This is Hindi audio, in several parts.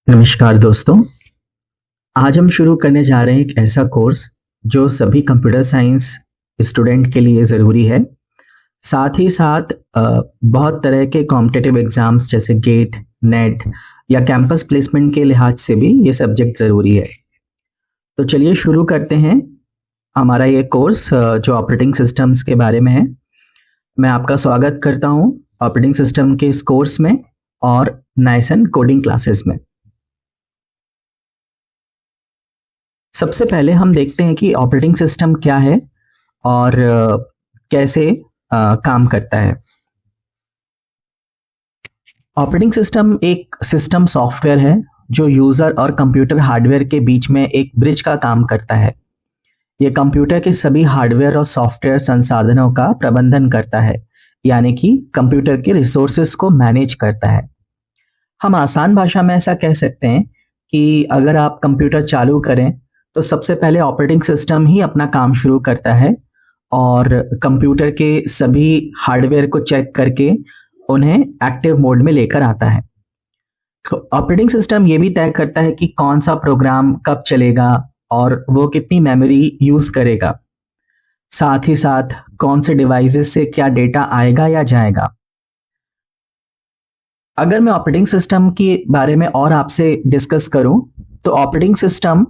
नमस्कार दोस्तों। आज हम शुरू करने जा रहे हैं एक ऐसा कोर्स जो सभी कंप्यूटर साइंस स्टूडेंट के लिए ज़रूरी है। साथ ही साथ बहुत तरह के कॉम्पिटिटिव एग्जाम्स जैसे गेट, नेट या कैंपस प्लेसमेंट के लिहाज से भी ये सब्जेक्ट ज़रूरी है। तो चलिए शुरू करते हैं हमारा ये कोर्स जो ऑपरेटिंग सिस्टम्स के बारे में है। मैं आपका स्वागत करता हूँ ऑपरेटिंग सिस्टम के इस कोर्स में और नाइसन कोडिंग क्लासेस में। सबसे पहले हम देखते हैं कि ऑपरेटिंग सिस्टम क्या है और कैसे काम करता है। ऑपरेटिंग सिस्टम एक सिस्टम सॉफ्टवेयर है जो यूजर और कंप्यूटर हार्डवेयर के बीच में एक ब्रिज का काम करता है। यह कंप्यूटर के सभी हार्डवेयर और सॉफ्टवेयर संसाधनों का प्रबंधन करता है, यानी कि कंप्यूटर के रिसोर्सेज को मैनेज करता है। हम आसान भाषा में ऐसा कह सकते हैं कि अगर आप कंप्यूटर चालू करें तो सबसे पहले ऑपरेटिंग सिस्टम ही अपना काम शुरू करता है और कंप्यूटर के सभी हार्डवेयर को चेक करके उन्हें एक्टिव मोड में लेकर आता है। ऑपरेटिंग सिस्टम ये भी तय करता है कि कौन सा प्रोग्राम कब चलेगा और वो कितनी मेमोरी यूज करेगा, साथ ही साथ कौन से डिवाइसेस से क्या डेटा आएगा या जाएगा। अगर मैं ऑपरेटिंग सिस्टम के बारे में और आपसे डिस्कस करूं तो ऑपरेटिंग सिस्टम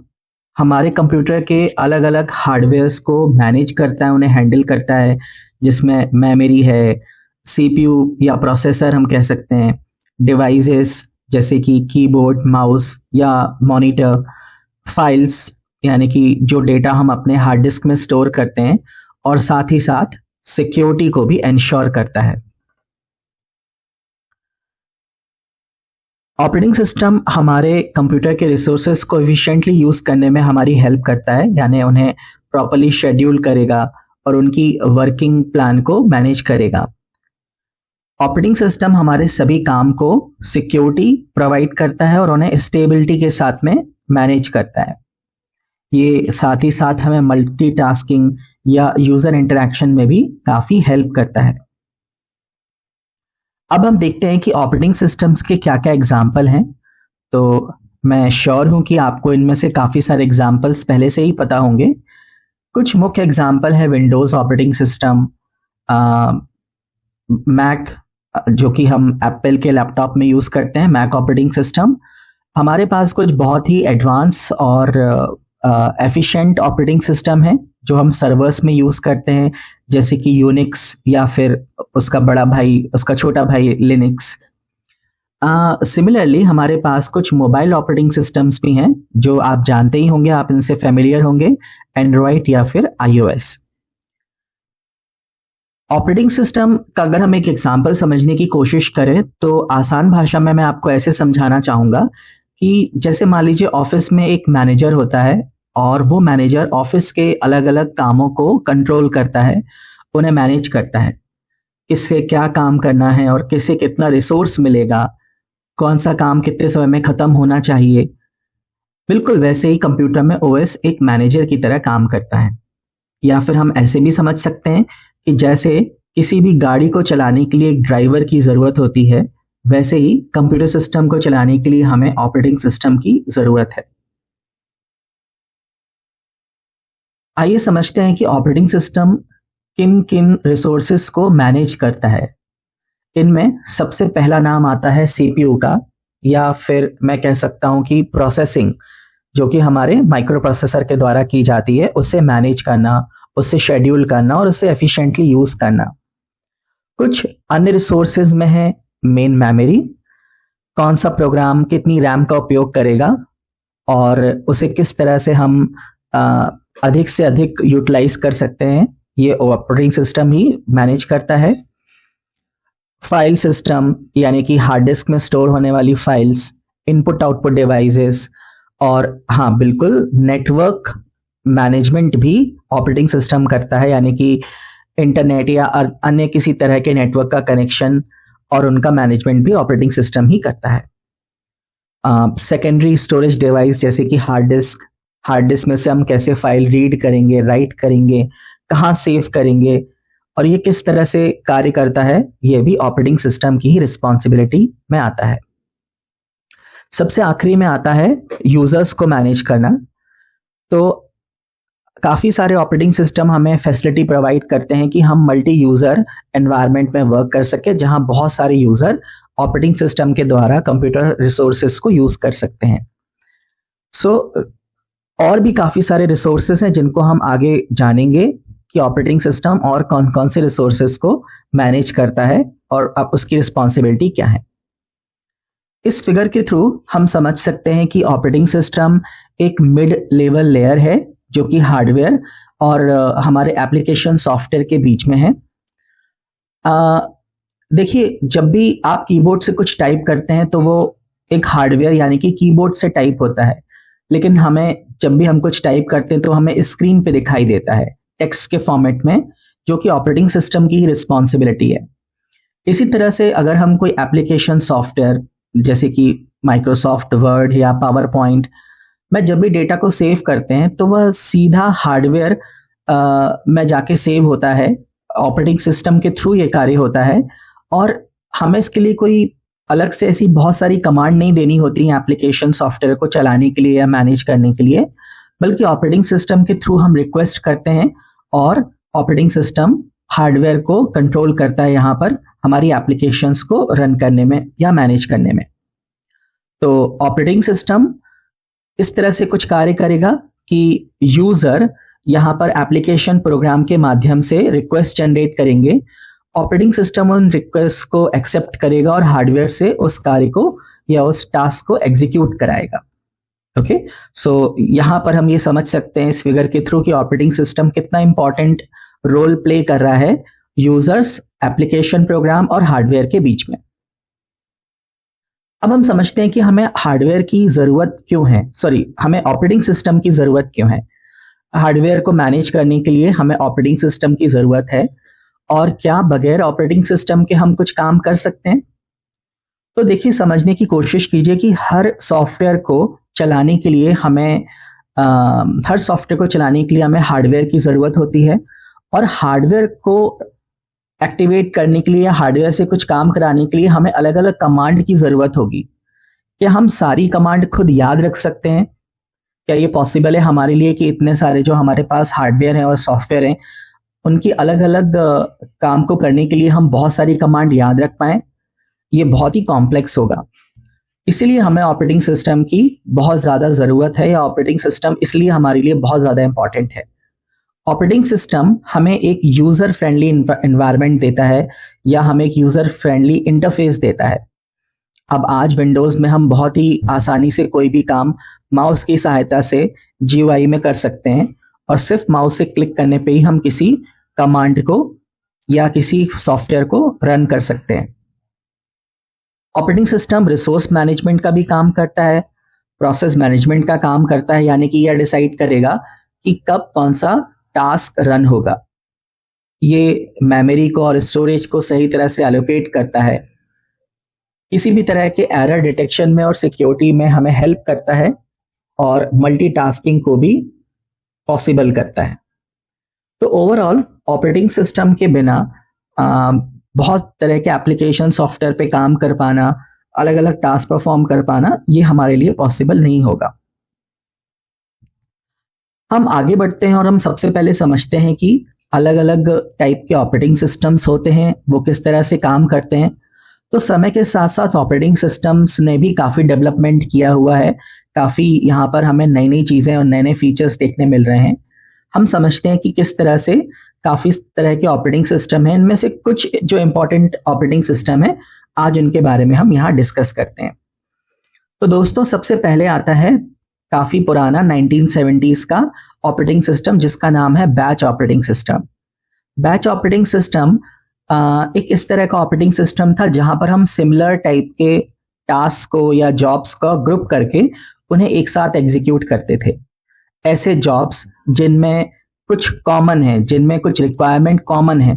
हमारे कंप्यूटर के अलग अलग हार्डवेयर्स को मैनेज करता है, उन्हें हैंडल करता है, जिसमें मेमोरी है, सीपीयू या प्रोसेसर हम कह सकते हैं, डिवाइसेस जैसे कि कीबोर्ड, माउस या मॉनिटर, फाइल्स यानी कि जो डेटा हम अपने हार्ड डिस्क में स्टोर करते हैं, और साथ ही साथ सिक्योरिटी को भी इंश्योर करता है। ऑपरेटिंग सिस्टम हमारे कंप्यूटर के रिसोर्सेज को एफिशिएंटली यूज करने में हमारी हेल्प करता है, यानी उन्हें प्रॉपर्ली शेड्यूल करेगा और उनकी वर्किंग प्लान को मैनेज करेगा। ऑपरेटिंग सिस्टम हमारे सभी काम को सिक्योरिटी प्रोवाइड करता है और उन्हें स्टेबिलिटी के साथ में मैनेज करता है। ये साथ ही साथ हमें मल्टीटास्किंग या यूजर इंटरेक्शन में भी काफी हेल्प करता है। अब हम देखते हैं कि ऑपरेटिंग सिस्टम्स के क्या क्या एग्जाम्पल हैं। तो मैं श्योर हूं कि आपको इनमें से काफ़ी सारे एग्जाम्पल्स पहले से ही पता होंगे। कुछ मुख्य एग्जाम्पल है विंडोज़ ऑपरेटिंग सिस्टम, मैक जो कि हम एप्पल के लैपटॉप में यूज़ करते हैं, मैक ऑपरेटिंग सिस्टम। हमारे पास कुछ बहुत ही एडवांस और एफिशिएंट ऑपरेटिंग सिस्टम है जो हम सर्वर्स में यूज़ करते हैं, जैसे कि यूनिक्स या फिर उसका बड़ा भाई, उसका छोटा भाई लिनक्स। सिमिलरली हमारे पास कुछ मोबाइल ऑपरेटिंग सिस्टम्स भी हैं जो आप जानते ही होंगे, आप इनसे फेमिलियर होंगे, एंड्रॉयड या फिर आईओएस। ऑपरेटिंग सिस्टम का अगर हम एक एग्जांपल समझने की कोशिश करें तो आसान भाषा में मैं आपको ऐसे समझाना चाहूँगा कि जैसे मान लीजिए ऑफिस में एक मैनेजर होता है और वो मैनेजर ऑफिस के अलग अलग कामों को कंट्रोल करता है, उन्हें मैनेज करता है, किससे क्या काम करना है और किससे कितना रिसोर्स मिलेगा, कौन सा काम कितने समय में खत्म होना चाहिए। बिल्कुल वैसे ही कंप्यूटर में ओएस एक मैनेजर की तरह काम करता है। या फिर हम ऐसे भी समझ सकते हैं कि जैसे किसी भी गाड़ी को चलाने के लिए एक ड्राइवर की जरूरत होती है, वैसे ही कंप्यूटर सिस्टम को चलाने के लिए हमें ऑपरेटिंग सिस्टम की जरूरत है। आइए समझते हैं कि ऑपरेटिंग सिस्टम किन किन रिसोर्सेस को मैनेज करता है। इनमें सबसे पहला नाम आता है सीपीयू का, या फिर मैं कह सकता हूं कि प्रोसेसिंग, जो कि हमारे माइक्रो प्रोसेसर के द्वारा की जाती है, उससे मैनेज करना, उससे शेड्यूल करना और उससे एफिशिएंटली यूज करना। कुछ अन्य रिसोर्सेज में है मेन मेमोरी, कौन सा प्रोग्राम कितनी रैम का उपयोग करेगा और उसे किस तरह से हम अधिक से अधिक यूटिलाइज कर सकते हैं, ये ऑपरेटिंग सिस्टम ही मैनेज करता है। फाइल सिस्टम यानी कि हार्ड डिस्क में स्टोर होने वाली फाइल्स, इनपुट आउटपुट डिवाइसेस, और हाँ बिल्कुल नेटवर्क मैनेजमेंट भी ऑपरेटिंग सिस्टम करता है, यानी कि इंटरनेट या अन्य किसी तरह के नेटवर्क का कनेक्शन और उनका मैनेजमेंट भी ऑपरेटिंग सिस्टम ही करता है। सेकेंडरी स्टोरेज डिवाइस जैसे कि हार्ड डिस्क में से हम कैसे फाइल रीड करेंगे, राइट करेंगे, कहाँ सेव करेंगे और ये किस तरह से कार्य करता है, ये भी ऑपरेटिंग सिस्टम की ही रिस्पॉन्सिबिलिटी में आता है। सबसे आखिरी में आता है यूजर्स को मैनेज करना। तो काफ़ी सारे ऑपरेटिंग सिस्टम हमें फैसिलिटी प्रोवाइड करते हैं कि हम मल्टी यूज़र एनवायरनमेंट में वर्क कर सके, जहां बहुत सारे यूज़र ऑपरेटिंग सिस्टम के द्वारा कंप्यूटर रिसोर्सेज को यूज़ कर सकते हैं। और भी काफ़ी सारे रिसोर्सेज हैं जिनको हम आगे जानेंगे कि ऑपरेटिंग सिस्टम और कौन कौन से रिसोर्सेज को मैनेज करता है और अब उसकी रिस्पॉन्सिबिलिटी क्या है। इस फिगर के थ्रू हम समझ सकते हैं कि ऑपरेटिंग सिस्टम एक मिड लेवल लेयर है जो कि हार्डवेयर और हमारे एप्लीकेशन सॉफ्टवेयर के बीच में है। देखिए, जब भी आप कीबोर्ड से कुछ टाइप करते हैं तो वो एक हार्डवेयर यानी कि कीबोर्ड से टाइप होता है, लेकिन हमें जब भी हम कुछ टाइप करते हैं तो हमें स्क्रीन पे दिखाई देता है टेक्स्ट के फॉर्मेट में, जो कि ऑपरेटिंग सिस्टम की रिस्पॉन्सिबिलिटी है। इसी तरह से अगर हम कोई एप्लीकेशन सॉफ्टवेयर जैसे कि माइक्रोसॉफ्ट वर्ड या पावर पॉइंट में जब भी डेटा को सेव करते हैं तो वह सीधा हार्डवेयर में जाके सेव होता है, ऑपरेटिंग सिस्टम के थ्रू ये कार्य होता है और हमें इसके लिए कोई अलग से ऐसी बहुत सारी कमांड नहीं देनी होती है एप्लीकेशन सॉफ्टवेयर को चलाने के लिए या मैनेज करने के लिए, बल्कि ऑपरेटिंग सिस्टम के थ्रू हम रिक्वेस्ट करते हैं और ऑपरेटिंग सिस्टम हार्डवेयर को कंट्रोल करता है यहाँ पर हमारी एप्लीकेशंस को रन करने में या मैनेज करने में। तो ऑपरेटिंग सिस्टम इस तरह से कुछ कार्य करेगा कि यूजर यहाँ पर एप्लीकेशन प्रोग्राम के माध्यम से रिक्वेस्ट जनरेट करेंगे, ऑपरेटिंग सिस्टम उन रिक्वेस्ट को एक्सेप्ट करेगा और हार्डवेयर से उस कार्य को या उस टास्क को एग्जीक्यूट कराएगा। ओके, सो यहाँ पर हम ये समझ सकते हैं इस फिगर के थ्रू कि ऑपरेटिंग सिस्टम कितना इंपॉर्टेंट रोल प्ले कर रहा है यूजर्स, एप्लीकेशन प्रोग्राम और हार्डवेयर के बीच में। अब हम समझते हैं कि हमें हार्डवेयर की जरूरत क्यों है, हमें ऑपरेटिंग सिस्टम की जरूरत क्यों है। हार्डवेयर को मैनेज करने के लिए हमें ऑपरेटिंग सिस्टम की जरूरत है और क्या बगैर ऑपरेटिंग सिस्टम के हम कुछ काम कर सकते हैं? तो देखिए, समझने की कोशिश कीजिए कि हर सॉफ्टवेयर को चलाने के लिए हमें हार्डवेयर की जरूरत होती है और हार्डवेयर को एक्टिवेट करने के लिए या हार्डवेयर से कुछ काम कराने के लिए हमें अलग अलग कमांड की जरूरत होगी। क्या हम सारी कमांड खुद याद रख सकते हैं? क्या ये पॉसिबल है हमारे लिए कि इतने सारे जो हमारे पास हार्डवेयर हैं और सॉफ्टवेयर हैं उनकी अलग अलग काम को करने के लिए हम बहुत सारी कमांड याद रख पाएं? ये बहुत ही कॉम्प्लेक्स होगा। इसीलिए हमें ऑपरेटिंग सिस्टम की बहुत ज़्यादा ज़रूरत है या ऑपरेटिंग सिस्टम इसलिए हमारे लिए बहुत ज़्यादा इंपॉर्टेंट है। ऑपरेटिंग सिस्टम हमें एक यूज़र फ्रेंडली एनवायरनमेंट देता है या हमें एक यूज़र फ्रेंडली इंटरफेस देता है। अब आज विंडोज़ में हम बहुत ही आसानी से कोई भी काम माउस की सहायता से GUI में कर सकते हैं और सिर्फ माउस से क्लिक करने पे ही हम किसी कमांड को या किसी सॉफ्टवेयर को रन कर सकते हैं। ऑपरेटिंग सिस्टम रिसोर्स मैनेजमेंट का भी काम करता है, प्रोसेस मैनेजमेंट का काम करता है, यानी कि यह डिसाइड करेगा कि कब कौन सा टास्क रन होगा। ये मेमोरी को और स्टोरेज को सही तरह से एलोकेट करता है, किसी भी तरह के एरर डिटेक्शन में और सिक्योरिटी में हमें हेल्प करता है और मल्टीटास्किंग को भी पॉसिबल करता है। तो ओवरऑल ऑपरेटिंग सिस्टम के बिना बहुत तरह के एप्लीकेशन सॉफ्टवेयर पे काम कर पाना, अलग अलग टास्क परफॉर्म कर पाना, ये हमारे लिए पॉसिबल नहीं होगा। हम आगे बढ़ते हैं और हम सबसे पहले समझते हैं कि अलग अलग टाइप के ऑपरेटिंग सिस्टम्स होते हैं, वो किस तरह से काम करते हैं। तो समय के साथ साथ ऑपरेटिंग सिस्टम्स ने भी काफ़ी डेवलपमेंट किया हुआ है, काफ़ी यहाँ पर हमें नई नई चीज़ें और नए नए फीचर्स देखने मिल रहे हैं। हम समझते हैं कि किस तरह से काफ़ी तरह के ऑपरेटिंग सिस्टम हैं, इनमें से कुछ जो इम्पोर्टेंट ऑपरेटिंग सिस्टम है आज उनके बारे में हम यहाँ डिस्कस करते हैं। तो दोस्तों, सबसे पहले आता है काफ़ी पुराना 1970s का ऑपरेटिंग सिस्टम जिसका नाम है batch operating system. Batch operating system एक इस तरह का ऑपरेटिंग सिस्टम था जहां पर हम सिमिलर टाइप के टास्क को या जॉब्स को ग्रुप करके उन्हें एक साथ एग्जीक्यूट करते थे। ऐसे जॉब्स जिनमें कुछ कॉमन है, जिनमें कुछ रिक्वायरमेंट कॉमन है,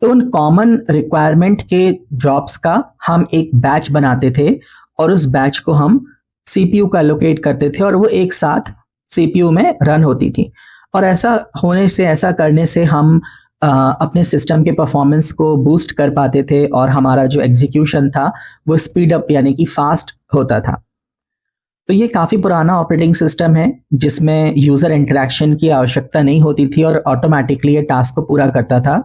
तो उन कॉमन रिक्वायरमेंट के जॉब्स का हम एक बैच बनाते थे और उस बैच को हम CPU का एलोकेट करते थे और वो एक साथ CPU में रन होती थी। और ऐसा करने से हम अपने सिस्टम के परफॉर्मेंस को बूस्ट कर पाते थे और हमारा जो एग्जीक्यूशन था वो स्पीड अप यानी कि फास्ट होता था। तो ये काफ़ी पुराना ऑपरेटिंग सिस्टम है जिसमें यूज़र इंटरेक्शन की आवश्यकता नहीं होती थी और ऑटोमेटिकली ये टास्क को पूरा करता था।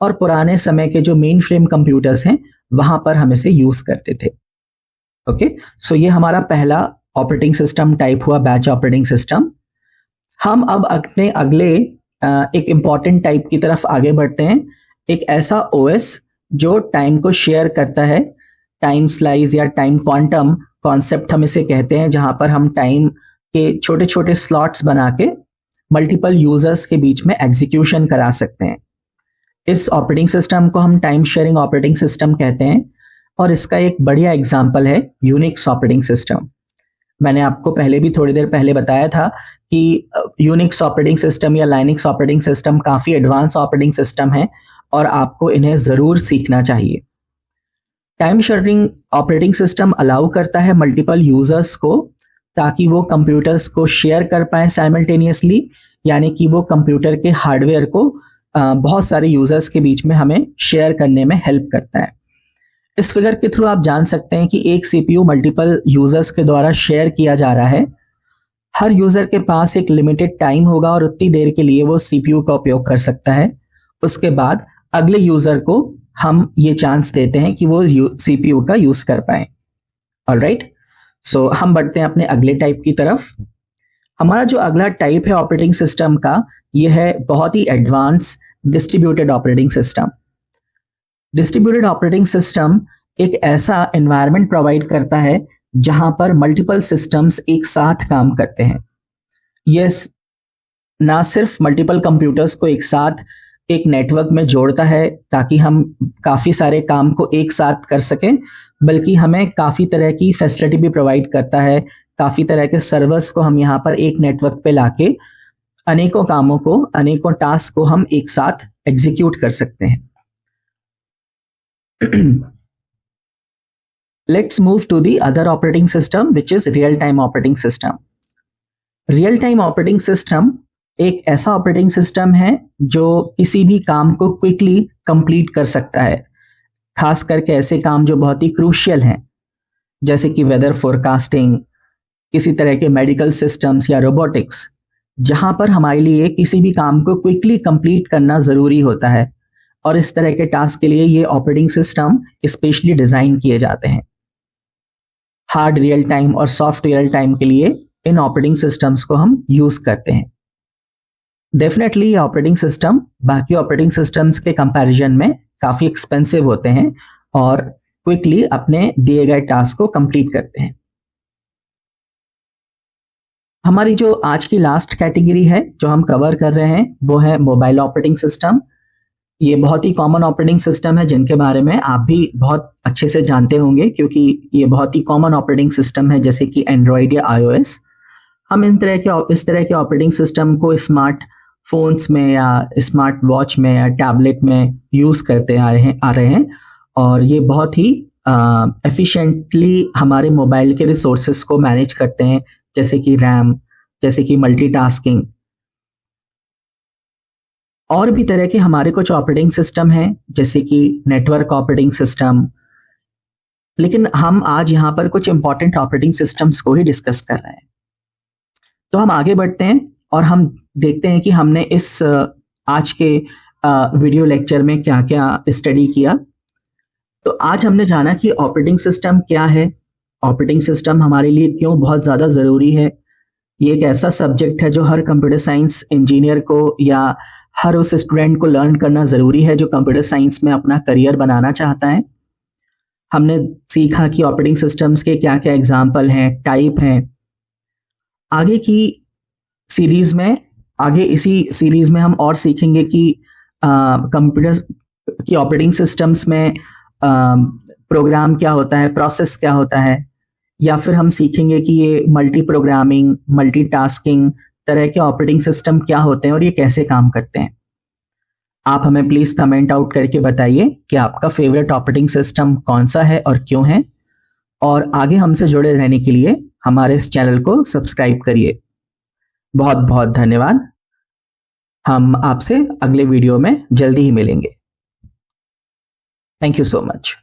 और पुराने समय के जो मेन फ्रेम कंप्यूटर्स हैं वहां पर हम इसे यूज़ करते थे। ओके, सो ये हमारा पहला ऑपरेटिंग सिस्टम टाइप हुआ, बैच ऑपरेटिंग सिस्टम। हम अब अपने अगले एक इम्पॉर्टेंट टाइप की तरफ आगे बढ़ते हैं। एक ऐसा ओएस जो टाइम को शेयर करता है, टाइम स्लाइस या टाइम क्वांटम कॉन्सेप्ट हम इसे कहते हैं, जहां पर हम टाइम के छोटे छोटे स्लॉट्स बना के मल्टीपल यूजर्स के बीच में एग्जीक्यूशन करा सकते हैं। इस ऑपरेटिंग सिस्टम को हम टाइम शेयरिंग ऑपरेटिंग सिस्टम कहते हैं और इसका एक बढ़िया एग्जांपल है यूनिक्स ऑपरेटिंग सिस्टम। मैंने आपको पहले भी थोड़ी देर पहले बताया था कि यूनिक्स ऑपरेटिंग सिस्टम या लाइनक्स ऑपरेटिंग सिस्टम काफ़ी एडवांस ऑपरेटिंग सिस्टम है और आपको इन्हें ज़रूर सीखना चाहिए। Time sharing operating system allow करता है मल्टीपल यूजर्स को, ताकि वो कंप्यूटर्स को शेयर कर पाए साइमल्टेनियसली, यानी कि वो कंप्यूटर के हार्डवेयर को बहुत सारे यूजर्स के बीच में हमें शेयर करने में हेल्प करता है। इस फिगर के थ्रू आप जान सकते हैं कि एक सीपीयू मल्टीपल यूजर्स के द्वारा शेयर किया जा रहा है। हर यूजर के पास एक लिमिटेड टाइम होगा और उतनी देर के लिए वो सीपीयू का उपयोग कर सकता है। उसके बाद अगले यूजर को हम ये चांस देते हैं कि वो सीपीयू का यूज कर पाए। ऑलराइट, सो हम बढ़ते हैं अपने अगले टाइप की तरफ। हमारा जो अगला टाइप है ऑपरेटिंग सिस्टम का, यह है बहुत ही advance distributed operating system. Distributed operating system एक ऐसा एनवायरनमेंट प्रोवाइड करता है जहां पर मल्टीपल सिस्टम्स एक साथ काम करते हैं। यह ना सिर्फ मल्टीपल कंप्यूटर्स को एक साथ एक नेटवर्क में जोड़ता है ताकि हम काफ़ी सारे काम को एक साथ कर सकें, बल्कि हमें काफ़ी तरह की फैसिलिटी भी प्रोवाइड करता है। काफ़ी तरह के सर्वर्स को हम यहाँ पर एक नेटवर्क पे लाके अनेकों कामों को, अनेकों टास्क को हम एक साथ एग्जीक्यूट कर सकते हैं। Let's move to the other operating system, which is real-time operating system. Real-time operating system एक ऐसा ऑपरेटिंग सिस्टम है जो किसी भी काम को क्विकली कंप्लीट कर सकता है, खास करके ऐसे काम जो बहुत ही क्रूशियल हैं, जैसे कि वेदर फोरकास्टिंग, किसी तरह के मेडिकल सिस्टम्स या रोबोटिक्स, जहां पर हमारे लिए किसी भी काम को क्विकली कंप्लीट करना ज़रूरी होता है। और इस तरह के टास्क के लिए ये ऑपरेटिंग सिस्टम स्पेशली डिज़ाइन किए जाते हैं। हार्ड रियल टाइम और सॉफ्ट रियल टाइम के लिए इन ऑपरेटिंग सिस्टम्स को हम यूज़ करते हैं। डेफिनेटली ये ऑपरेटिंग सिस्टम बाकी ऑपरेटिंग सिस्टम्स के कंपैरिजन में काफ़ी एक्सपेंसिव होते हैं और क्विकली अपने दिए गए टास्क को कंप्लीट करते हैं। हमारी जो आज की लास्ट कैटेगरी है जो हम कवर कर रहे हैं वो है मोबाइल ऑपरेटिंग सिस्टम। ये बहुत ही कॉमन ऑपरेटिंग सिस्टम है जिनके बारे में आप भी बहुत अच्छे से जानते होंगे, क्योंकि ये बहुत ही कॉमन ऑपरेटिंग सिस्टम है, जैसे कि एंड्रॉयड या iOS। हम इस तरह के ऑपरेटिंग सिस्टम को स्मार्ट फोन्स में या स्मार्ट वॉच में या टैबलेट में यूज़ करते आ रहे हैं और ये बहुत ही एफिशिएंटली हमारे मोबाइल के रिसोर्सेज को मैनेज करते हैं, जैसे कि रैम, जैसे कि मल्टीटास्किंग। और भी तरह के हमारे कुछ ऑपरेटिंग सिस्टम हैं, जैसे कि नेटवर्क ऑपरेटिंग सिस्टम, लेकिन हम आज यहाँ पर कुछ इंपॉर्टेंट ऑपरेटिंग सिस्टम्स को ही डिस्कस कर रहे हैं। तो हम आगे बढ़ते हैं और हम देखते हैं कि हमने इस आज के वीडियो लेक्चर में क्या क्या स्टडी किया। तो आज हमने जाना कि ऑपरेटिंग सिस्टम क्या है, ऑपरेटिंग सिस्टम हमारे लिए क्यों बहुत ज़्यादा ज़रूरी है। ये एक ऐसा सब्जेक्ट है जो हर कंप्यूटर साइंस इंजीनियर को या हर उस स्टूडेंट को लर्न करना ज़रूरी है जो कंप्यूटर साइंस में अपना करियर बनाना चाहता है। हमने सीखा कि ऑपरेटिंग सिस्टम्स के क्या क्या एग्जाम्पल हैं, टाइप हैं। आगे इसी सीरीज में हम और सीखेंगे कि कंप्यूटर की ऑपरेटिंग सिस्टम्स में प्रोग्राम क्या होता है, प्रोसेस क्या होता है, या फिर हम सीखेंगे कि ये मल्टी प्रोग्रामिंग, मल्टीटास्किंग तरह के ऑपरेटिंग सिस्टम क्या होते हैं और ये कैसे काम करते हैं। आप हमें प्लीज कमेंट आउट करके बताइए कि आपका फेवरेट ऑपरेटिंग सिस्टम कौन सा है और क्यों है। और आगे हमसे जुड़े रहने के लिए हमारे इस चैनल को सब्सक्राइब करिए। बहुत बहुत धन्यवाद। हम आपसे अगले वीडियो में जल्दी ही मिलेंगे। Thank you so much.